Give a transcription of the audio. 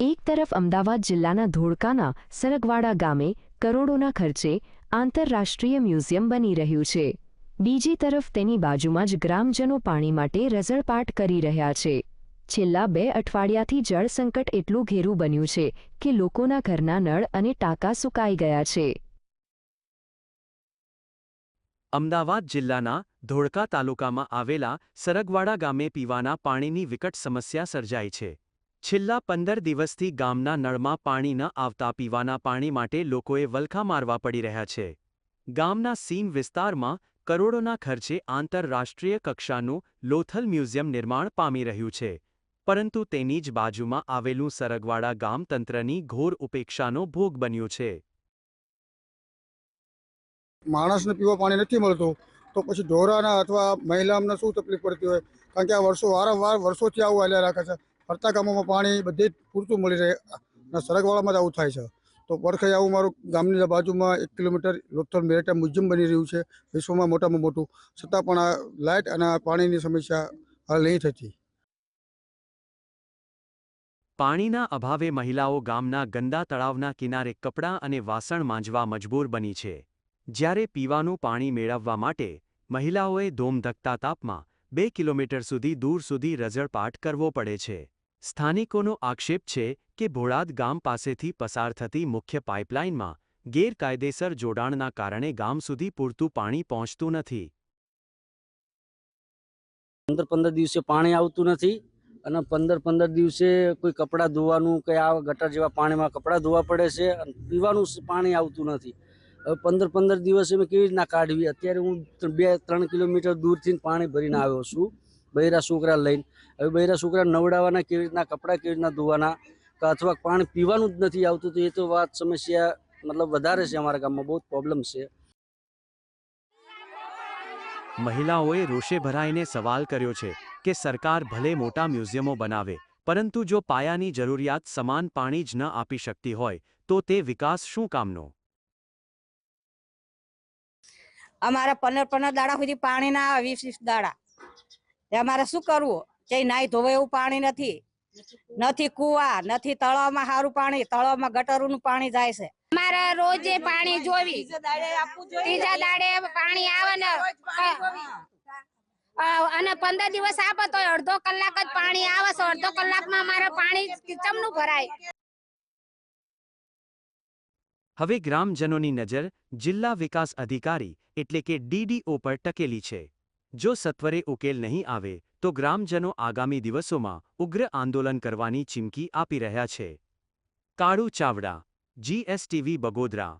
એક તરફ અમદાવાદ જિલ્લાના ધોળકાના સરગવાડા ગામે કરોડોના ખર્ચે આંતરરાષ્ટ્રીય મ્યુઝિયમ બની રહ્યું છે, બીજી તરફ તેની બાજુમાં જ ગ્રામજનો પાણી માટે રઝળપાટ કરી રહ્યા છે। છેલ્લા 2 અઠવાડિયાથી જળ સંકટ એટલું ઘેરું બન્યું છે કે લોકોના ઘરના નળ અને ટાંકા સુકાઈ ગયા છે। અમદાવાદ જિલ્લાના ધોળકા તાલુકામાં આવેલા સરગવાડા ગામે પીવાના પાણીની વિકટ સમસ્યા સર્જાઈ છે। છેલ્લા 15 દિવસથી ગામના નળમાં પાણી ન આવતા પીવાના પાણી માટે લોકોએ વલખા મારવા પડી રહ્યા છે। ગામના સીમ વિસ્તારમાં કરોડોના ખર્ચે આંતરરાષ્ટ્રીય કક્ષાનું લોથલ મ્યુઝિયમ નિર્માણ પામી રહ્યું છે, પરંતુ તેની જ બાજુમાં આવેલું સરગવાડા ગામ તંત્રની ઘોર ઉપેક્ષાનો ભોગ બન્યું છે। માણસને પીવા પાણી નથી મળતું તો પછી ઢોરાના અથવા મહિલાઓને શું તકલીફ પડતી હોય, કારણ કે આ વારંવાર વર્ષોથી આવું હાલ્યા રાખે છે। ફરતા ગામોમાં પાણી બધે જ પૂરતું મળી રહે અને સરગવાડામાં જ આવું થાય છે। તો પરખે આવું મારું ગામની બાજુમાં 1 કિલોમીટર લોથલ મેરીટાઈમ મ્યુઝિયમ બની રહ્યું છે, વિશ્વમાં મોટામાં મોટું, છતાં પણ આ લાઇટ અને પાણીની સમસ્યા હલ નહીં થતી। પાણીના અભાવે મહિલાઓ ગામના ગંદા તળાવના કિનારે કપડાં અને વાસણ માંજવા મજબૂર બની છે, જ્યારે પીવાનું પાણી મેળવવા માટે મહિલાઓએ ધોમધકતા તાપમાં 2 કિલોમીટર દૂર સુધી રઝળપાટ કરવો પડે છે। સ્થાનિકોનો આક્ષેપ છે કે ભોળાદ ગામ પાસેથી પસાર થતી મુખ્ય પાઇપલાઇનમાં ગેરકાયદેસર જોડાણના કારણે ગામ સુધી પૂરતું પાણી પહોંચતું નથી। 15 દિવસે પાણી આવતું નથી અને 15 દિવસે કોઈ કપડાં ધોવાનું કે આ ગટર જેવા પાણીમાં કપડાં ધોવા પડે છે અને પીવાનું પાણી આવતું નથી। હવે 15 દિવસે મેં કેવી રીતના કાઢવી? અત્યારે હું 2-3 કિલોમીટર દૂરથી પાણી ભરીને આવ્યો છું બૈરા છોકરા લઈને। હવે બૈરા છોકરા નવડાવવાના કેવી રીતના, કપડાં કેવી રીતના ધોવાના, અથવા પાણી પીવાનું જ નથી આવતું, તો એ તો વાત સમસ્યા મતલબ વધારે છે, અમારા ગામમાં બહુ પ્રોબ્લેમ છે। મહિલાઓએ રોષે ભરાઈને સવાલ કર્યો છે કે સરકાર ભલે મોટા મ્યુઝિયમો બનાવે, પરંતુ જો પાયાની જરૂરિયાત સમાન પાણી જ ન આપી શકતી હોય તો તે વિકાસ શું કામનો? અમારે 15 દાડા સુધી પાણી ના આવે, 20 દાડા અમારે શું કરવું? કે નાઈ ધોવે એવું પાણી નથી કુવા, નથી તળાવમાં સારું પાણી, તળાવમાં ગટરનું પાણી જાય છે। અમારે રોજે પાણી જોવી, ત્રીજા દાડે પાણી આવે ને અને 15 દિવસ આપે તો અડધો કલાક જ પાણી આવે છે, અડધો કલાકમાં અમારે પાણી ચમનું ભરાય। હવે ગ્રામજનોની નજર જિલ્લા વિકાસ અધિકારી એટલે કે DDO પર ટકેલી છે। જો સત્વરે ઉકેલ નહીં આવે તો ગ્રામજનો આગામી દિવસોમાં ઉગ્ર આંદોલન કરવાની ચીમકી આપી રહ્યા છે। કાળુ ચાવડા, GSTV બગોદરા।